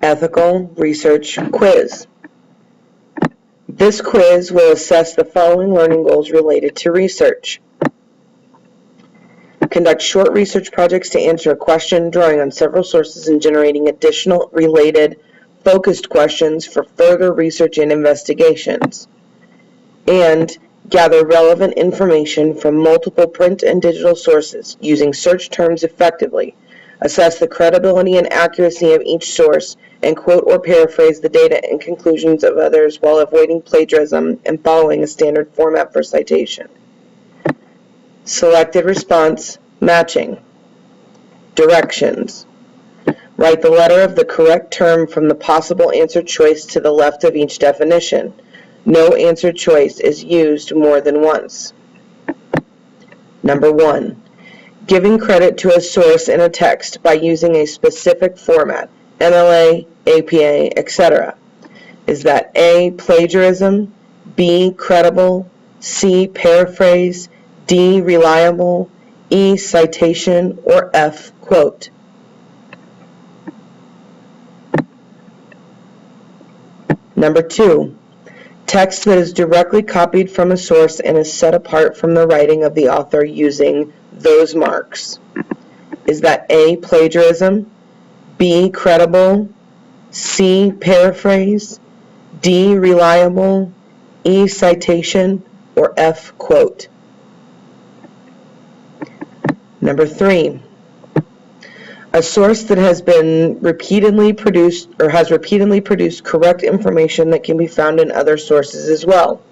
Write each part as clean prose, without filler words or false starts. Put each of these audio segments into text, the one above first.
Ethical Research Quiz. This quiz will assess the following learning goals related to research. Conduct short research projects to answer a question, drawing on several sources and generating additional related focused questions for further research and investigations. And gather relevant information from multiple print and digital sources using search terms effectively. Assess the credibility and accuracy of each source and quote or paraphrase the data and conclusions of others while avoiding plagiarism and following a standard format for citation. Selected response matching. Directions. Write the letter of the correct term from the possible answer choice to the left of each definition. No answer choice is used more than once. Number 1. Giving credit to a source in a text by using a specific format, MLA, APA, etc. Is that A, plagiarism, B, credible, C, paraphrase, D, reliable, E, citation, or F, quote? Number 2. Text that is directly copied from a source and is set apart from the writing of the author using those marks. Is that A, plagiarism, B, credible, C, paraphrase, D, reliable, E, citation, or F, quote? Number 3. A source that has repeatedly produced correct information that can be found in other sources as well.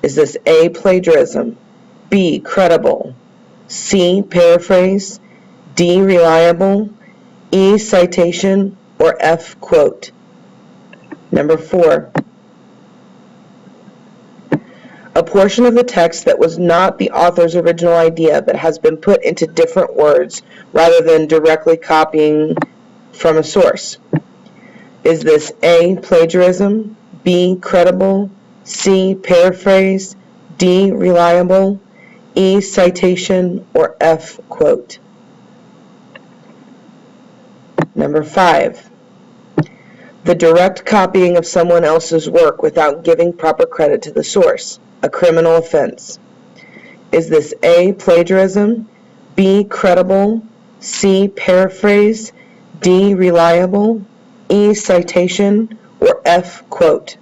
Is this A, plagiarism, B, credible, C, paraphrase, D, reliable, E, citation, or F, quote? Number 4. A portion of the text that was not the author's original idea but has been put into different words rather than directly copying from a source. Is this A, plagiarism, B, credible, C, paraphrase, D, reliable, E, citation, or F, quote? Number 5. The direct copying of someone else's work without giving proper credit to the source. A criminal offense. Is this A, plagiarism, B, credible, C, paraphrase, D, reliable, E, citation, or F, quote?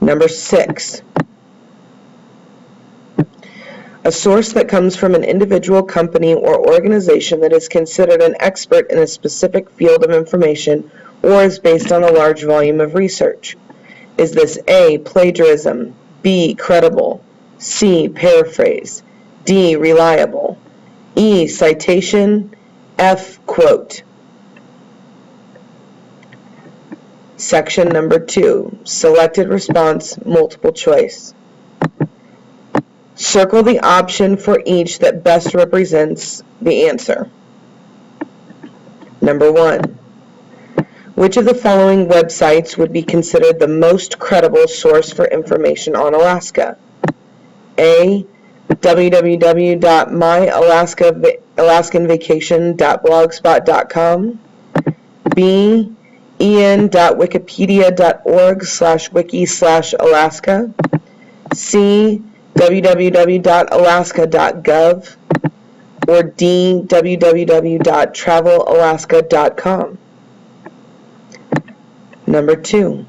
Number 6. A source that comes from an individual, company, or organization that is considered an expert in a specific field of information or is based on a large volume of research. Is this A, plagiarism, B, credible, C, paraphrase, D, reliable, E, citation, F, quote? Section number 2, selected response, multiple choice. Circle the option for each that best represents the answer. Number 1. Which of the following websites would be considered the most credible source for information on Alaska? A, www.myalaskanvacation.blogspot.com, B, en.wikipedia.org/wiki/Alaska, C, www.alaska.gov, or D, www.travelalaska.com. Number 2.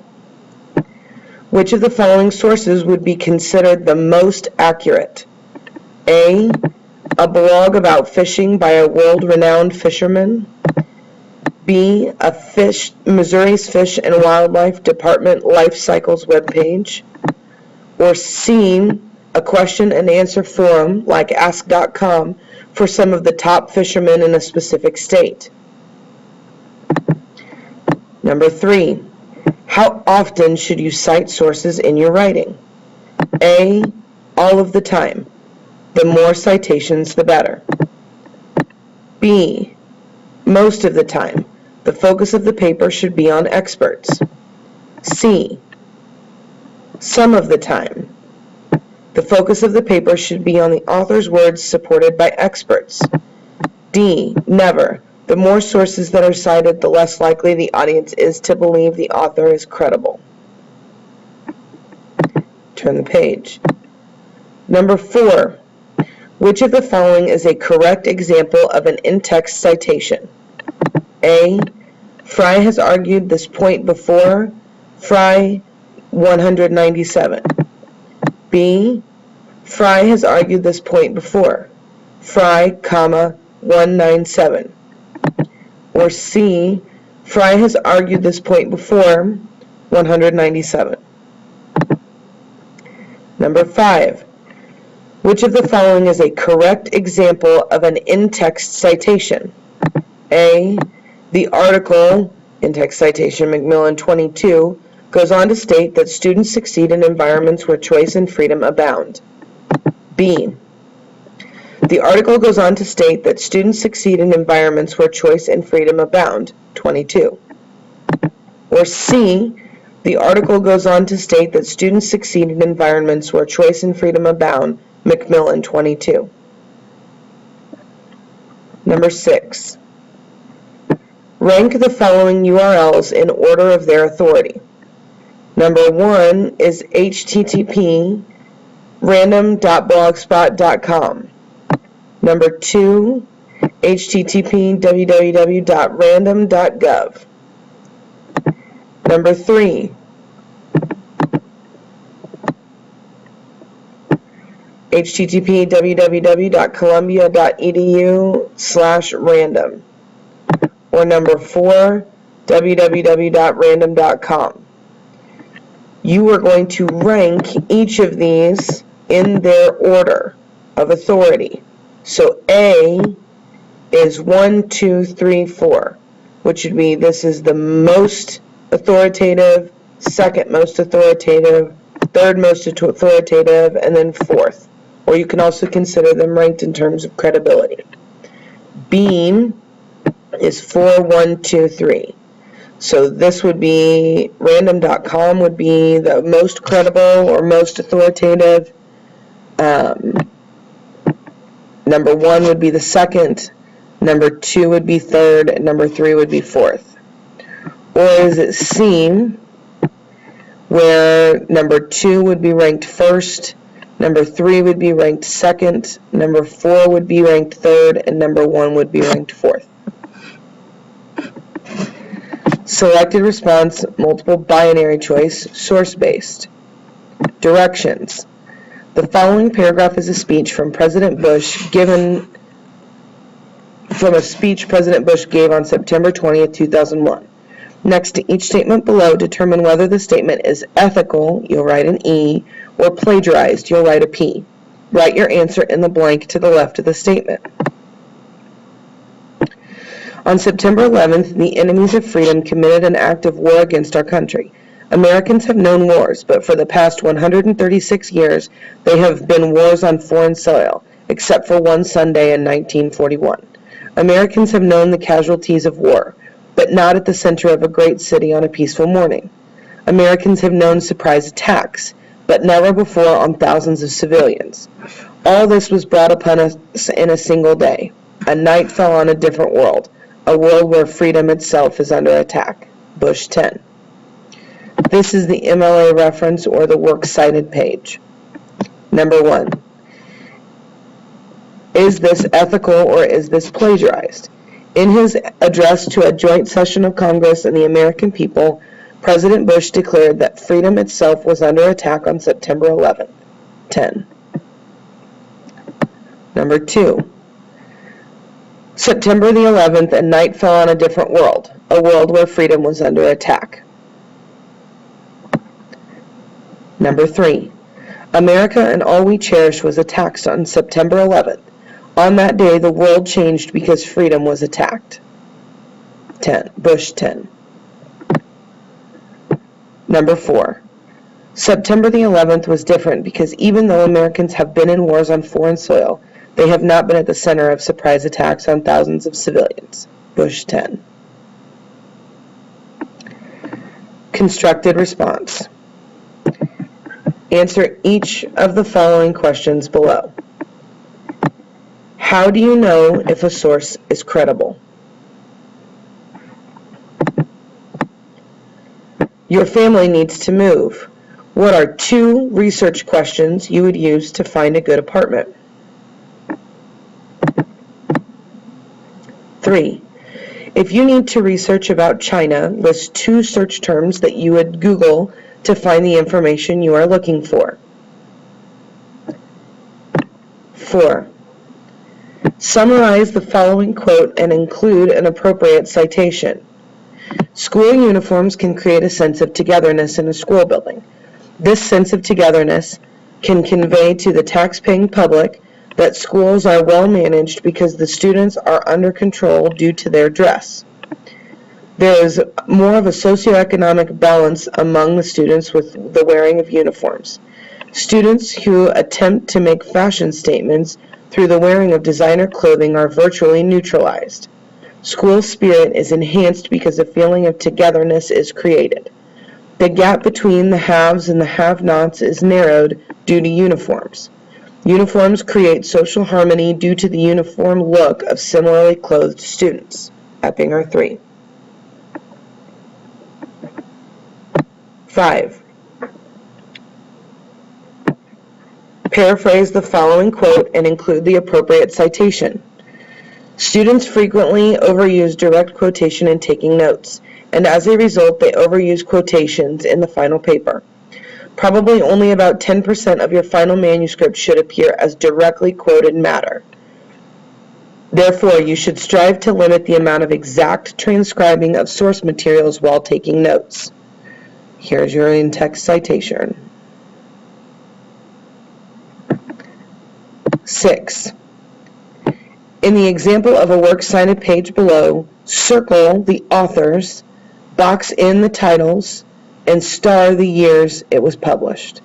Which of the following sources would be considered the most accurate? A, a blog about fishing by a world-renowned fisherman. B, Missouri's Fish and Wildlife Department Life Cycles webpage. Or C, a question and answer forum like Ask.com for some of the top fishermen in a specific state. Number 3. How often should you cite sources in your writing? A, all of the time. The more citations, the better. B, most of the time. The focus of the paper should be on experts. C, some of the time. The focus of the paper should be on the author's words supported by experts. D, never. The more sources that are cited, the less likely the audience is to believe the author is credible. Turn the page. Number 4. Which of the following is a correct example of an in-text citation? A. Fry has argued this point before. Fry 197. B. Fry has argued this point before. Fry, 197. Or C. Fry has argued this point before. 197. Number 5. Which of the following is a correct example of an in-text citation? A. The article, in-text citation, Macmillan 22, goes on to state that students succeed in environments where choice and freedom abound. B. The article goes on to state that students succeed in environments where choice and freedom abound. 22. Or C. The article goes on to state that students succeed in environments where choice and freedom abound. Macmillan 22. Number 6. Rank the following URLs in order of their authority. Number 1 is http random.blogspot.com. Number 2, http www.random.gov. Number 3, http www.columbia.edu/random. Or number 4, www.random.com. You are going to rank each of these in their order of authority. So A is 1, 2, 3, 4, which would be this is the most authoritative, second most authoritative, third most authoritative, and then fourth. Or you can also consider them ranked in terms of credibility. B is 4, 1, 2, 3. So this would be, random.com would be the most credible or most authoritative. Number 1 would be the second, number 2 would be third, and number 3 would be fourth. Or is it C, where number 2 would be ranked first, number 3 would be ranked second, number 4 would be ranked third, and number 1 would be ranked fourth. Selected response, multiple binary choice, source-based. Directions. The following paragraph is a speech from President Bush given from a speech President Bush gave on September 20th, 2001. Next to each statement below, determine whether the statement is ethical, you'll write an E, or plagiarized, you'll write a P. Write your answer in the blank to the left of the statement. On September 11th, the enemies of freedom committed an act of war against our country. Americans have known wars, but for the past 136 years, they have been wars on foreign soil, except for one Sunday in 1941. Americans have known the casualties of war, but not at the center of a great city on a peaceful morning. Americans have known surprise attacks, but never before on thousands of civilians. All this was brought upon us in a single day. A night fell on a different world, a world where freedom itself is under attack. Bush 10. This is the MLA reference or the works cited page. Number 1. Is this ethical or is this plagiarized? In his address to a joint session of Congress and the American people, President Bush declared that freedom itself was under attack on September 11th. 10. Number 2. September the 11th, a night fell on a different world, a world where freedom was under attack. Number 3. America and all we cherish was attacked on September 11th. On that day, the world changed because freedom was attacked. 10. Bush 10. Number 4. September the 11th was different because even though Americans have been in wars on foreign soil, they have not been at the center of surprise attacks on thousands of civilians. Bush 10. Constructed response. Answer each of the following questions below. How do you know if a source is credible? Your family needs to move. What are 2 research questions you would use to find a good apartment? 3. If you need to research about China, list 2 search terms that you would Google to find the information you are looking for. 4. Summarize the following quote and include an appropriate citation. School uniforms can create a sense of togetherness in a school building. This sense of togetherness can convey to the tax-paying public that schools are well managed because the students are under control due to their dress. There is more of a socioeconomic balance among the students with the wearing of uniforms. Students who attempt to make fashion statements through the wearing of designer clothing are virtually neutralized. School spirit is enhanced because a feeling of togetherness is created. The gap between the haves and the have-nots is narrowed due to uniforms. Uniforms create social harmony due to the uniform look of similarly clothed students. Eppinger 3. 5. Paraphrase the following quote and include the appropriate citation. Students frequently overuse direct quotation in taking notes, and as a result, they overuse quotations in the final paper. Probably only about 10% of your final manuscript should appear as directly quoted matter. Therefore, you should strive to limit the amount of exact transcribing of source materials while taking notes. Here's your in-text citation. 6. In the example of a work cited page below, circle the authors, box in the titles, and star the years it was published.